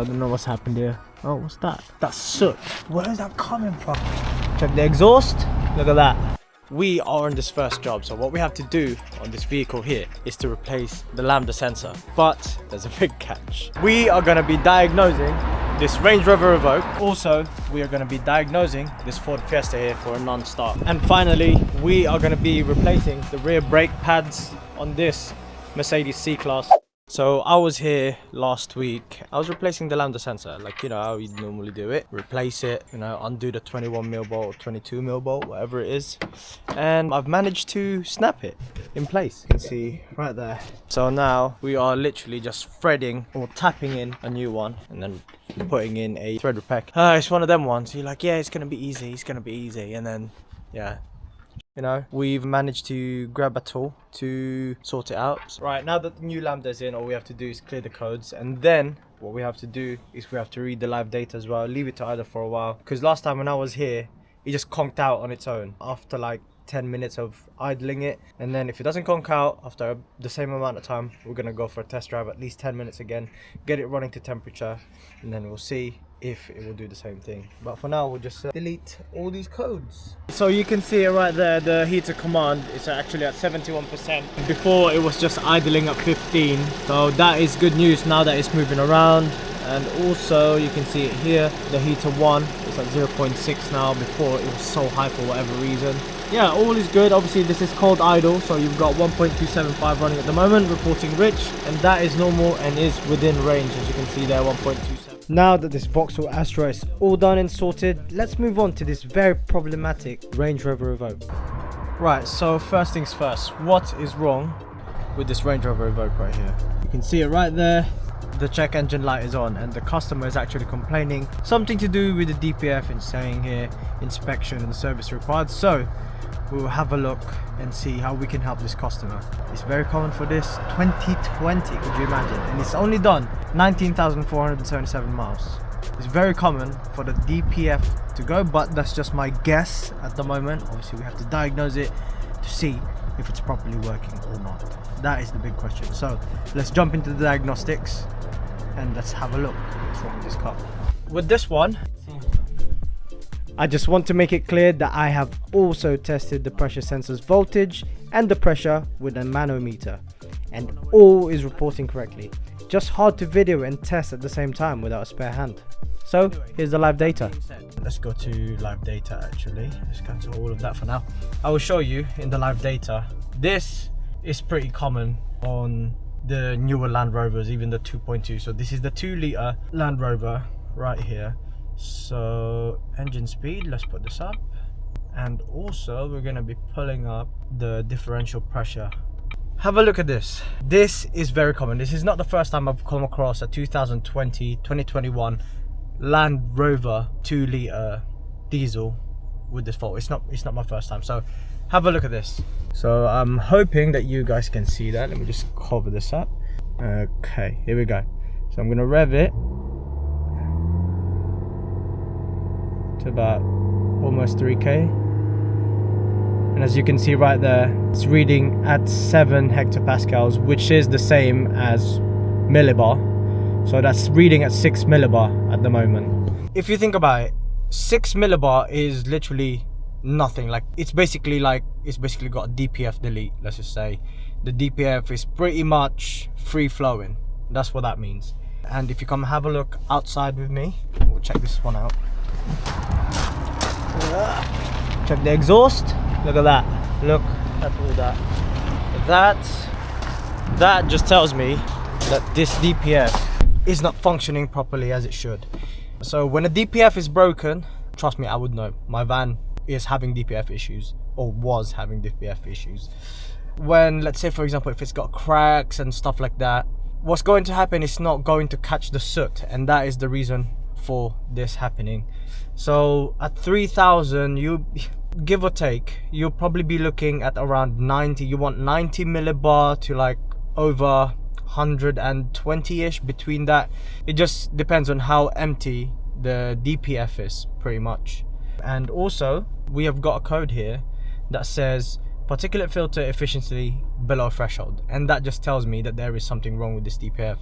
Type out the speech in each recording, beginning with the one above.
I don't know what's happened here. Oh, what's that? That's soot. Where is that coming from? Check the exhaust. Look at that. We are on this first job, so what we have to do on this vehicle here is to replace the Lambda sensor. But there's a big catch. We are going to be diagnosing this Range Rover Evoque. Also, we are going to be diagnosing this Ford Fiesta here for a non-start. And finally, we are going to be replacing the rear brake pads on this Mercedes C-Class. So I was here last week. I was replacing the Lambda sensor, like, you know how you normally do it. Replace it, you know, undo the 21mm bolt or 22mm bolt, whatever it is. And I've managed to snap it in place. You can see right there. So now we are literally just threading or tapping in a new one and then putting in a thread repair. It's one of them ones. You're like, yeah, it's gonna be easy. It's gonna be easy. And then, yeah. You know, we've managed to grab a tool to sort it out. So, right, now that the new Lambda's in, all we have to do is clear the codes. And then what we have to do is we have to read the live data as well. Leave it to idle for a while. Because last time when I was here, it just conked out on its own after like 10 minutes of idling it. And then if it doesn't conk out after the same amount of time, we're going to go for a test drive at least 10 minutes again. Get it running to temperature. And then we'll see if it will do the same thing. But for now, we'll just delete all these codes. So you can see it right there, the heater command is actually at 71%. Before it was just idling at 15. So that is good news now that it's moving around. And also you can see it here, the heater 1 is at 0.6 now. Before it was so high for whatever reason. Yeah, all is good. Obviously this is cold idle, so you've got 1.275 running at the moment, reporting rich, and that is normal and is within range, as you can see there, 1.27. Now that this Vauxhall Astra is all done and sorted, let's move on to this very problematic Range Rover Evoque. Right, so first things first, what is wrong with this Range Rover Evoque right here? You can see it right there. The check engine light is on and the customer is actually complaining something to do with the DPF and saying here inspection and service required. So we'll have a look and see how we can help this customer. It's very common for this 2020, could you imagine? And it's only done 19,477 miles. It's very common for the DPF to go, but that's just my guess at the moment. Obviously we have to diagnose it to see if it's properly working or not. That is the big question. So let's jump into the diagnostics and let's have a look what's wrong with this car. With this one, I just want to make it clear that I have also tested the pressure sensor's voltage and the pressure with a manometer, and all is reporting correctly. Just hard to video and test at the same time without a spare hand. So here's the live data. Let's go to live data actually. Let's go to all of that for now. I will show you in the live data. This is pretty common on the newer Land Rovers, even the 2.2. So this is the 2-litre Land Rover right here. So engine speed, let's put this up, and also we're going to be pulling up the differential pressure. Have a look at this. This is very common. This is not the first time I've come across a 2021 Land Rover 2-litre diesel with this fault. It's not my first time. So have a look at this. So I'm hoping that you guys can see that. Let me just cover this up. Okay, here we go. So I'm going to rev it to about almost 3k, and as you can see right there, it's reading at 7 hectopascals, which is the same as millibar. So that's reading at 6 millibar at the moment. If you think about it, 6 millibar is literally nothing. Like it's basically got a DPF delete. Let's just say the DPF is pretty much free flowing. That's what that means. And if you come have a look outside with me, we'll check this one out. Check the exhaust. Look at that. Look at all that. That just tells me that this DPF is not functioning properly as it should. So when a DPF is broken, trust me, I would know. My van is having DPF issues, or was having DPF issues. When, let's say for example, if it's got cracks and stuff like that, what's going to happen is not going to catch the soot, and that is the reason for this happening. So at 3,000, you give or take, you'll probably be looking at around 90. You want 90 millibar to like over 120-ish, between that. It just depends on how empty the DPF is, pretty much. And also we have got a code here that says particulate filter efficiency below threshold, and that just tells me that there is something wrong with this DPF.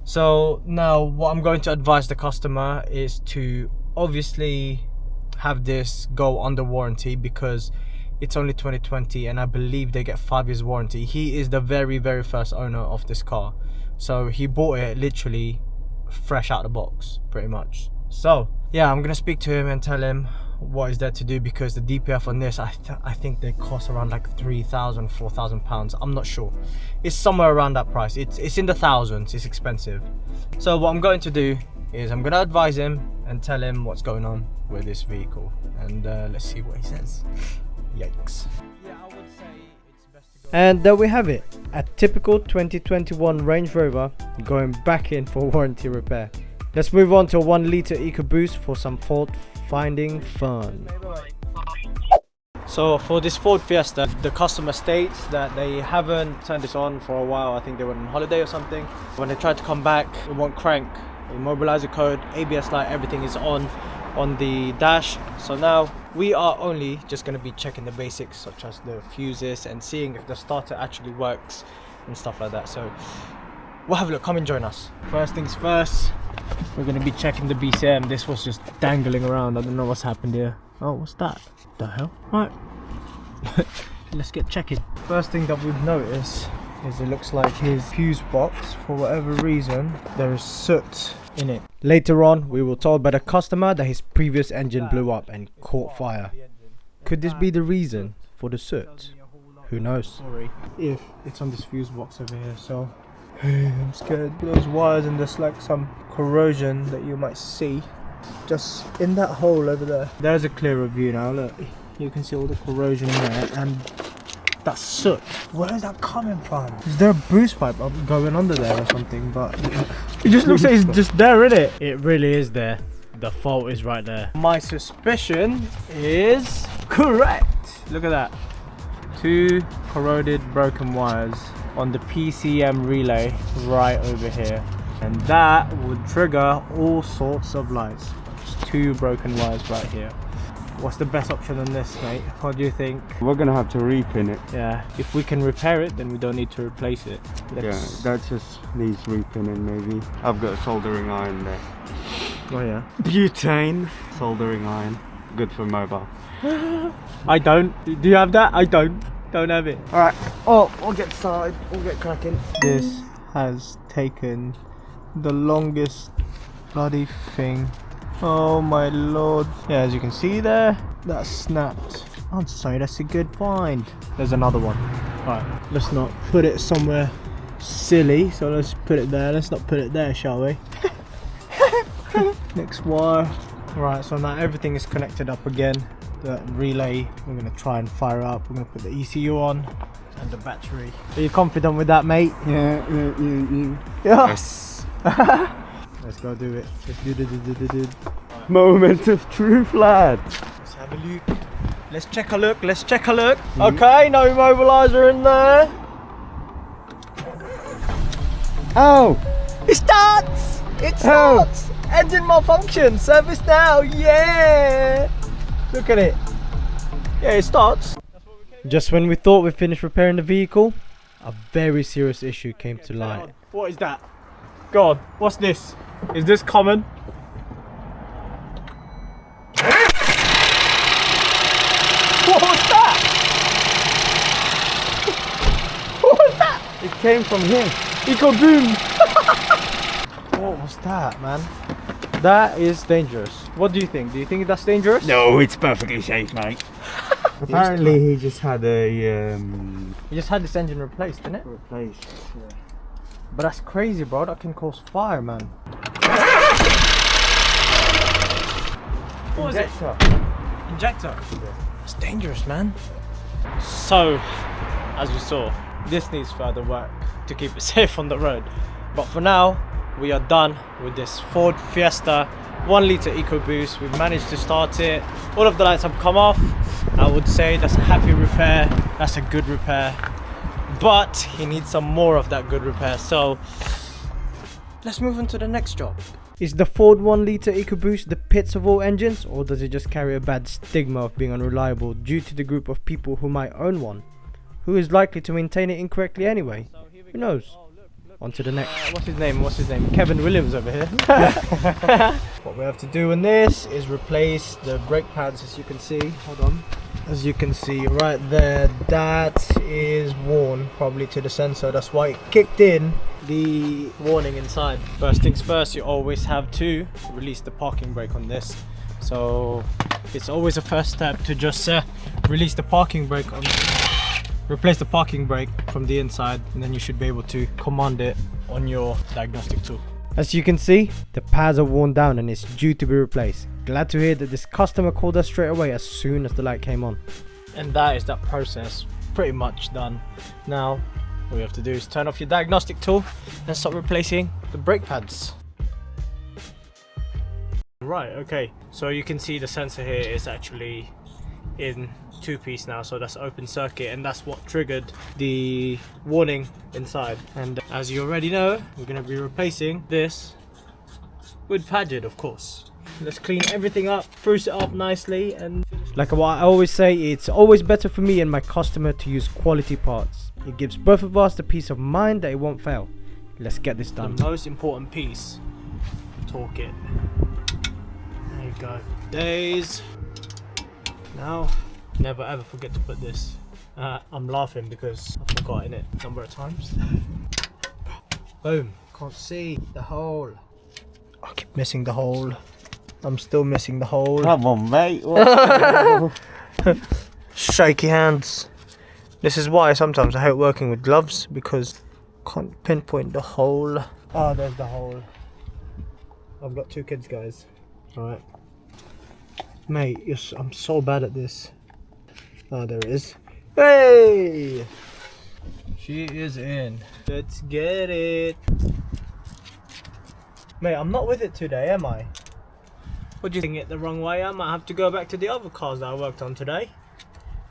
So now what I'm going to advise the customer is to obviously have this go under warranty, because it's only 2020 and I believe they get 5 years warranty. He is the very first owner of this car, so he bought it literally fresh out the box pretty much. So yeah, I'm gonna speak to him and tell him what is there to do, because the DPF on this, I think they cost around like 3,000, 4,000 pounds. I'm not sure, it's somewhere around that price. It's in the thousands, it's expensive. So what I'm going to do is I'm gonna advise him and tell him what's going on with this vehicle, and let's see what he says. Yikes. Yeah, I would say it's best to go. And there we have it, a typical 2021 Range Rover going back in for warranty repair. Let's move on to a 1 litre EcoBoost for some fault finding fun. So for this Ford Fiesta, the customer states that they haven't turned this on for a while. I think they went on holiday or something. When they tried to come back, it won't crank. Immobilizer code, ABS light, everything is on the dash. So now we are only just going to be checking the basics, such as the fuses, and seeing if the starter actually works and stuff like that. So we'll have a look. Come and join us. First things first, we're going to be checking the BCM. This was just dangling around. I don't know what's happened here. Oh, what's that? The hell? Right. Let's get checking. First thing that we've noticed is it looks like his fuse box, for whatever reason, there is soot in it. Later on, we were told by the customer that his previous engine blew up and caught fire. Could this be the reason for the soot? Who knows? Sorry if it's on this fuse box over here, so I'm scared. Those wires, and there's like some corrosion that you might see just in that hole over there. There's a clearer view now. Look, you can see all the corrosion in there, and that's soot. Where is that coming from? Is there a boost pipe going under there or something? But it just looks like it's just there, innit? It really is there. The fault is right there. My suspicion is correct. Look at that. 2 corroded broken wires on the PCM relay right over here, and that would trigger all sorts of lights. Just 2 broken wires right here. What's the best option on this, mate? What do you think? We're gonna have to repin it. Yeah, if we can repair it, then we don't need to replace it. Yeah, that just needs repinning maybe. I've got a soldering iron there. Oh yeah. Butane soldering iron. Good for mobile. I don't. Do you have that? I don't. Don't have it. Alright. Oh, we'll get started. We'll get cracking. This has taken the longest bloody thing. Oh my lord. Yeah, as you can see there, that snapped. I'd say that's a good find. There's another one. Alright, let's not put it somewhere silly, so let's put it there. Let's not put it there, shall we? Next wire. Right, so now everything is connected up again. The relay, we're going to try and fire up. We're going to put the ECU on and the battery. Are you confident with that, mate? Yeah. Yes. Let's go do it. Let's do it. Moment of truth, lad. Let's have a look. Let's check a look. Let's check a look. Okay, no immobilizer in there. Oh! It starts! It starts! Engine malfunction. Service now. Yeah! Look at it. Yeah, it starts. Just when we thought we finished repairing the vehicle, a very serious issue came to light. What is that? God, what's this? Is this common? What was that? What was that? It came from here. EcoBoost. What was that, man? That is dangerous. What do you think? Do you think that's dangerous? No, it's perfectly safe, mate. Apparently he just had a He just had this engine replaced, didn't it? replaced. Yeah. But that's crazy, bro. That can cause fire, man. What was it? Injector. It's dangerous, man. So, as you saw, this needs further work to keep it safe on the road. But for now, we are done with this Ford Fiesta 1 litre EcoBoost. We've managed to start it. All of the lights have come off. I would say that's a happy repair. That's a good repair. But he needs some more of that good repair. So let's move on to the next job. Is the Ford 1 litre EcoBoost the pits of all engines, or does it just carry a bad stigma of being unreliable due to the group of people who might own one, who is likely to maintain it incorrectly anyway? Who knows? on to the next. What's his name? Kevin Williams over here. What we have to do in this is replace the brake pads, as you can see. Hold on. As you can see right there, that is worn probably to the sensor. That's why it kicked in the warning inside. First things first, you always have to release the parking brake on this. So it's always a first step to just release the parking brake on, replace the parking brake from the inside, and then you should be able to command it on your diagnostic tool. As you can see, the pads are worn down and it's due to be replaced. Glad to hear that this customer called us straight away as soon as the light came on. And that is that process pretty much done. Now all you have to do is turn off your diagnostic tool and start replacing the brake pads. Right, okay, so you can see the sensor here is actually in two-piece now, so that's open circuit, and that's what triggered the warning inside. And as you already know, we're going to be replacing this with Paget, of course. Let's clean everything up, spruce it up nicely, and like what I always say, it's always better for me and my customer to use quality parts. It gives both of us the peace of mind that it won't fail. Let's get this done. The most important piece, torque it. There you go. Days. Now, never ever forget to put this. I'm laughing because I've forgotten it a number of times. Boom. Can't see the hole. I keep missing the hole. I'm still missing the hole. Come on, mate. Shaky hands. This is why sometimes I hate working with gloves, because I can't pinpoint the hole. Oh, there's the hole. I've got two kids, guys. Alright. Mate, I'm so bad at this. Oh, there it is. Hey! She is in. Let's get it. Mate, I'm not with it today, am I? What do you think? It the wrong way? I might have to go back to the other cars that I worked on today,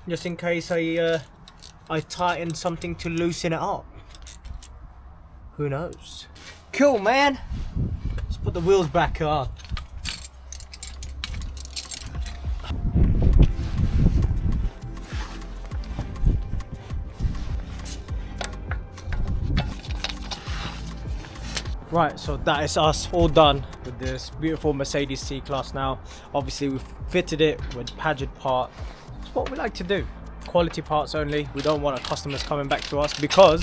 just in case I tighten something to loosen it up. Who knows? Cool, man. Let's put the wheels back on. Right, so that is us all done with this beautiful Mercedes C-Class now. Obviously we've fitted it with Paget part. It's what we like to do. Quality parts only. We don't want our customers coming back to us because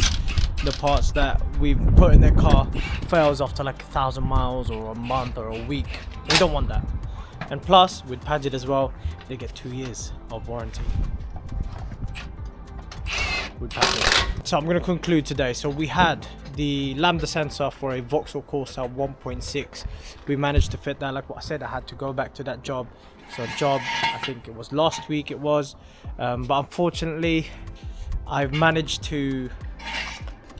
the parts that we've put in their car fails after like 1,000 miles or a month or a week. We don't want that. And plus, with Paget as well, they get 2 years of warranty with Paget. So I'm going to conclude today. So we had the Lambda sensor for a Vauxhall Corsa 1.6. We managed to fit that. Like what I said, I had to go back to that job. So job, I think it was last week it was. But unfortunately, I've managed to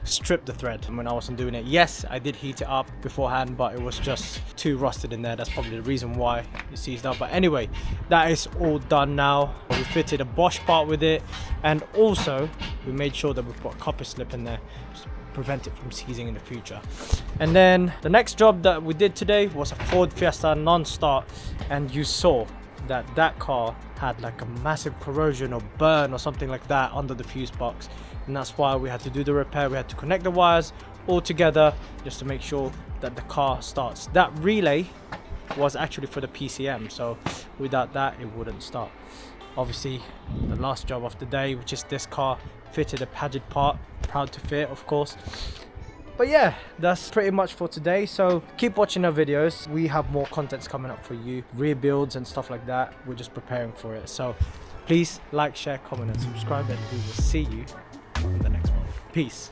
strip the thread when I wasn't doing it. Yes, I did heat it up beforehand, but it was just too rusted in there. That's probably the reason why it seized up. But anyway, that is all done now. We fitted a Bosch part with it, and also we made sure that we put a copper slip in there to prevent it from seizing in the future. And then the next job that we did today was a Ford Fiesta non-start, and you saw that that car had like a massive corrosion or burn or something like that under the fuse box, and that's why we had to do the repair. We had to connect the wires all together just to make sure that the car starts. That relay was actually for the PCM, so without that it wouldn't start. Obviously the last job of the day, which is this car, fitted a Paget part. Proud to fit, of course. But yeah, that's pretty much for today. So keep watching our videos. We have more contents coming up for you, rebuilds and stuff like that. We're just preparing for it. So please like, share, comment and subscribe, and we will see you in the next one. Peace.